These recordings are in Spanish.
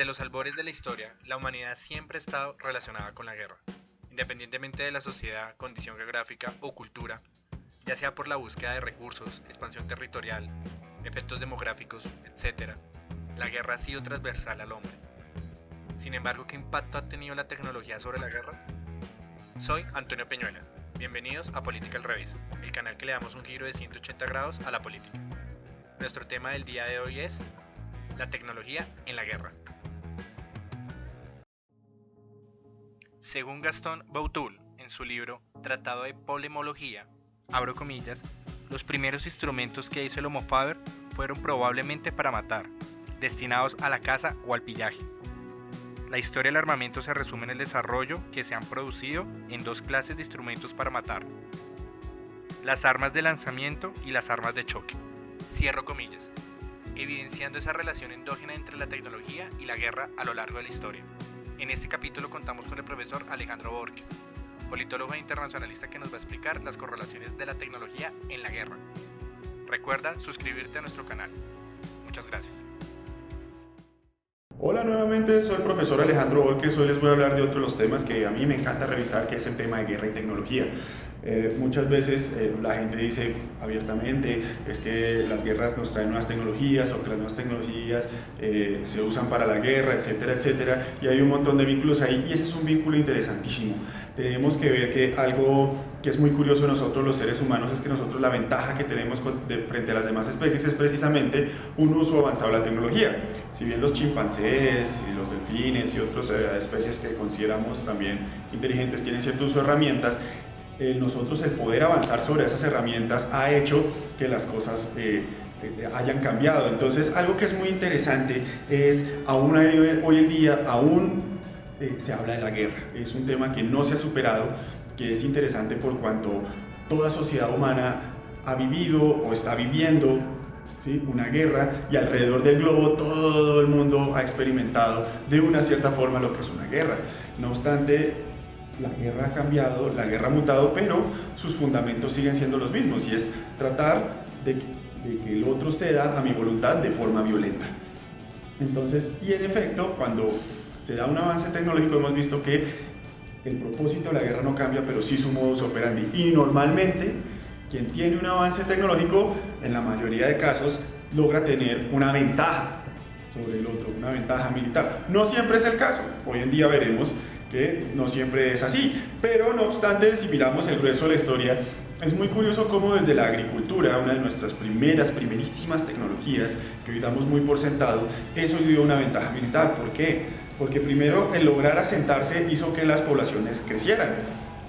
Desde los albores de la historia, la humanidad siempre ha estado relacionada con la guerra, independientemente de la sociedad, condición geográfica o cultura, ya sea por la búsqueda de recursos, expansión territorial, efectos demográficos, etc. La guerra ha sido transversal al hombre. Sin embargo, ¿qué impacto ha tenido la tecnología sobre la guerra? Soy Antonio Peñuela. Bienvenidos a Política al Revés, el canal que le damos un giro de 180 grados a la política. Nuestro tema del día de hoy es la tecnología en la guerra. Según Gaston Boutoul, en su libro Tratado de Polemología, abro comillas, los primeros instrumentos que hizo el Homo Faber fueron probablemente para matar, destinados a la caza o al pillaje. La historia del armamento se resume en el desarrollo que se han producido en dos clases de instrumentos para matar: las armas de lanzamiento y las armas de choque. Cierro comillas, evidenciando esa relación endógena entre la tecnología y la guerra a lo largo de la historia. En este capítulo contamos con el profesor Alejandro Borges, politólogo e internacionalista, que nos va a explicar las correlaciones de la tecnología en la guerra. Recuerda suscribirte a nuestro canal. Muchas gracias. Hola, nuevamente soy el profesor Alejandro Borges. Hoy les voy a hablar de otro de los temas que a mí me encanta revisar, que es el tema de guerra y tecnología. Muchas veces la gente dice abiertamente es que las guerras nos traen nuevas tecnologías o que las nuevas tecnologías se usan para la guerra, etcétera, etcétera, y hay un montón de vínculos ahí, y ese es un vínculo interesantísimo. Tenemos que ver que algo que es muy curioso de nosotros los seres humanos es que nosotros la ventaja que tenemos frente a las demás especies es precisamente un uso avanzado de la tecnología. Si bien los chimpancés y los delfines y otras especies que consideramos también inteligentes tienen cierto uso de herramientas, nosotros el poder avanzar sobre esas herramientas ha hecho que las cosas hayan cambiado. Entonces, algo que es muy interesante es, aún hoy en día, se habla de la guerra. Es un tema que no se ha superado, que es interesante por cuanto toda sociedad humana ha vivido o está viviendo, ¿sí?, una guerra, y alrededor del globo todo el mundo ha experimentado de una cierta forma lo que es una guerra. No obstante, la guerra ha cambiado, la guerra ha mutado, pero sus fundamentos siguen siendo los mismos, y es tratar de que el otro ceda a mi voluntad de forma violenta. Entonces, y en efecto, cuando se da un avance tecnológico, hemos visto que el propósito de la guerra no cambia, pero sí su modus operandi. Y normalmente, quien tiene un avance tecnológico, en la mayoría de casos, logra tener una ventaja sobre el otro, una ventaja militar. No siempre es el caso. Hoy en día veremos que no siempre es así, pero no obstante, si miramos el grueso de la historia, es muy curioso cómo desde la agricultura, una de nuestras primerísimas tecnologías que hoy damos muy por sentado, eso dio una ventaja militar. ¿Por qué? Porque primero, el lograr asentarse hizo que las poblaciones crecieran.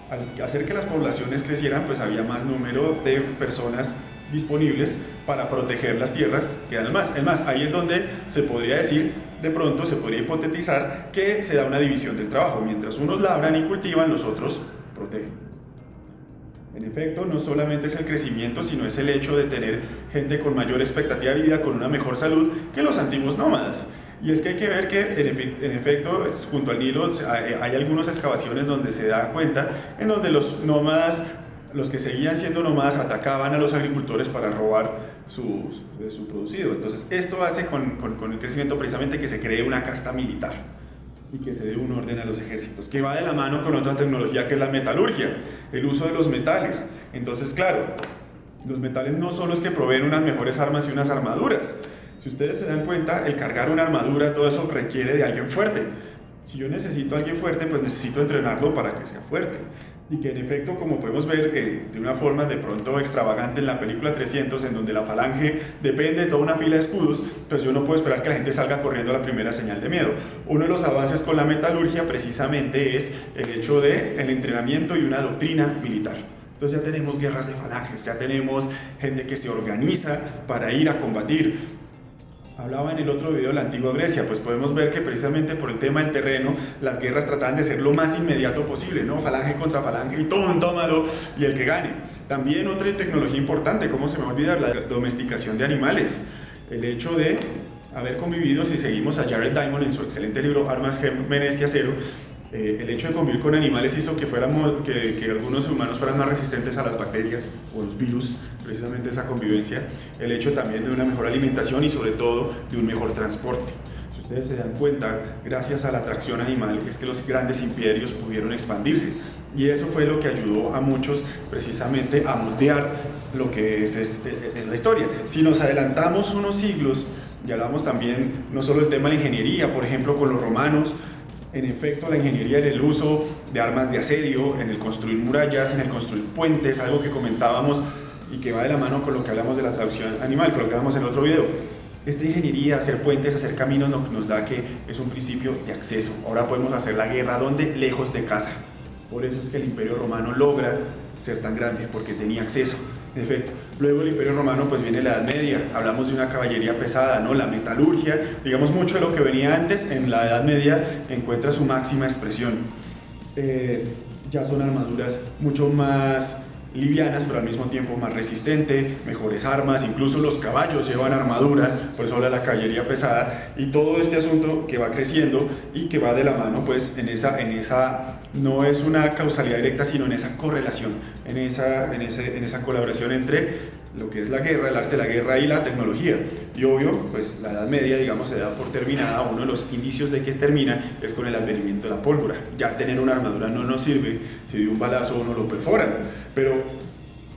Al hacer que las poblaciones crecieran, pues había más número de personas disponibles para proteger las tierras que dan más. Es más, ahí es donde se podría decir, de pronto se podría hipotetizar que se da una división del trabajo. Mientras unos labran y cultivan, los otros protegen. En efecto, no solamente es el crecimiento, sino es el hecho de tener gente con mayor expectativa de vida, con una mejor salud que los antiguos nómadas. Y es que hay que ver que en efecto junto al Nilo hay algunas excavaciones donde se da cuenta en donde los nómadas, los que seguían siendo nómadas, atacaban a los agricultores para robar su producido. Entonces esto hace con el crecimiento precisamente que se cree una casta militar y que se dé un orden a los ejércitos, que va de la mano con otra tecnología que es la metalurgia, el uso de los metales. Entonces, claro, los metales no solo es que proveen unas mejores armas y unas armaduras. Si ustedes se dan cuenta, el cargar una armadura, todo eso requiere de alguien fuerte. Si yo necesito a alguien fuerte, pues necesito entrenarlo para que sea fuerte. Y que en efecto, como podemos ver de una forma de pronto extravagante en la película 300, en donde la falange depende de toda una fila de escudos, pues yo no puedo esperar que la gente salga corriendo a la primera señal de miedo. Uno de los avances con la metalurgia precisamente es el hecho del entrenamiento y una doctrina militar. Entonces ya tenemos guerras de falanges, ya tenemos gente que se organiza para ir a combatir. Hablaba en el otro video de la antigua Grecia, pues podemos ver que precisamente por el tema del terreno, las guerras trataban de ser lo más inmediato posible, ¿no? Falange contra falange y tómalo, y el que gane. También otra tecnología importante, ¿cómo se me va a olvidar? La domesticación de animales. El hecho de haber convivido, si seguimos a Jared Diamond en su excelente libro Armas, Gérmenes y Acero, el hecho de convivir con animales hizo que algunos humanos fueran más resistentes a las bacterias o los virus, precisamente esa convivencia. El hecho también de una mejor alimentación y sobre todo de un mejor transporte. Si ustedes se dan cuenta, gracias a la atracción animal, es que los grandes imperios pudieron expandirse. Y eso fue lo que ayudó a muchos precisamente a moldear lo que es la historia. Si nos adelantamos unos siglos, ya hablamos también no solo del tema de la ingeniería, por ejemplo con los romanos, en efecto la ingeniería en el uso de armas de asedio, en el construir murallas, en el construir puentes, algo que comentábamos y que va de la mano con lo que hablamos de la traducción animal, con lo que hablamos en el otro video. Esta ingeniería, hacer puentes, hacer caminos nos da que es un principio de acceso. Ahora podemos hacer la guerra ¿dónde? Lejos de casa. Por eso es que el Imperio Romano logra ser tan grande, porque tenía acceso. En efecto, luego el Imperio Romano pues viene la Edad Media, hablamos de una caballería pesada, ¿no? La metalurgia, digamos mucho de lo que venía antes en la Edad Media encuentra su máxima expresión. Ya son armaduras mucho más livianas, pero al mismo tiempo más resistente, mejores armas, incluso los caballos llevan armadura, por eso habla de la caballería pesada, y todo este asunto que va creciendo y que va de la mano pues en esa no es una causalidad directa, sino en esa correlación, en esa colaboración entre lo que es la guerra, el arte de la guerra y la tecnología. Y obvio, pues la Edad Media, digamos, se da por terminada. Uno de los indicios de que termina es con el advenimiento de la pólvora. Ya tener una armadura no nos sirve si de un balazo uno lo perforan, pero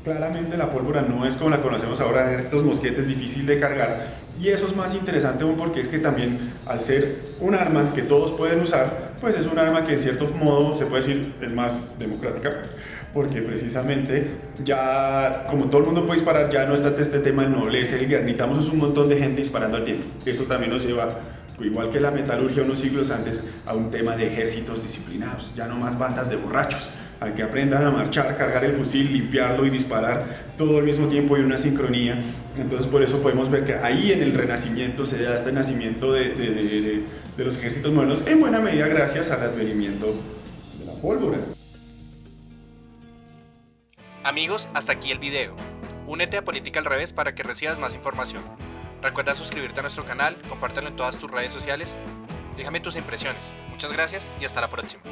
claramente la pólvora no es como la conocemos ahora, estos mosquetes difícil de cargar, y eso es más interesante aún porque es que también al ser un arma que todos pueden usar, pues es un arma que en cierto modo se puede decir es más democrática, porque precisamente ya como todo el mundo puede disparar, ya no está este tema de nobleza, necesitamos un montón de gente disparando al tiempo. Eso también nos lleva, igual que la metalurgia unos siglos antes, a un tema de ejércitos disciplinados, ya no más bandas de borrachos, a que aprendan a marchar, cargar el fusil, limpiarlo y disparar todo al mismo tiempo y una sincronía. Entonces por eso podemos ver que ahí en el Renacimiento se da este nacimiento de los ejércitos modernos, en buena medida gracias al advenimiento de la pólvora. Amigos, hasta aquí el video. Únete a Política al Revés para que recibas más información. Recuerda suscribirte a nuestro canal, compártelo en todas tus redes sociales. Déjame tus impresiones. Muchas gracias y hasta la próxima.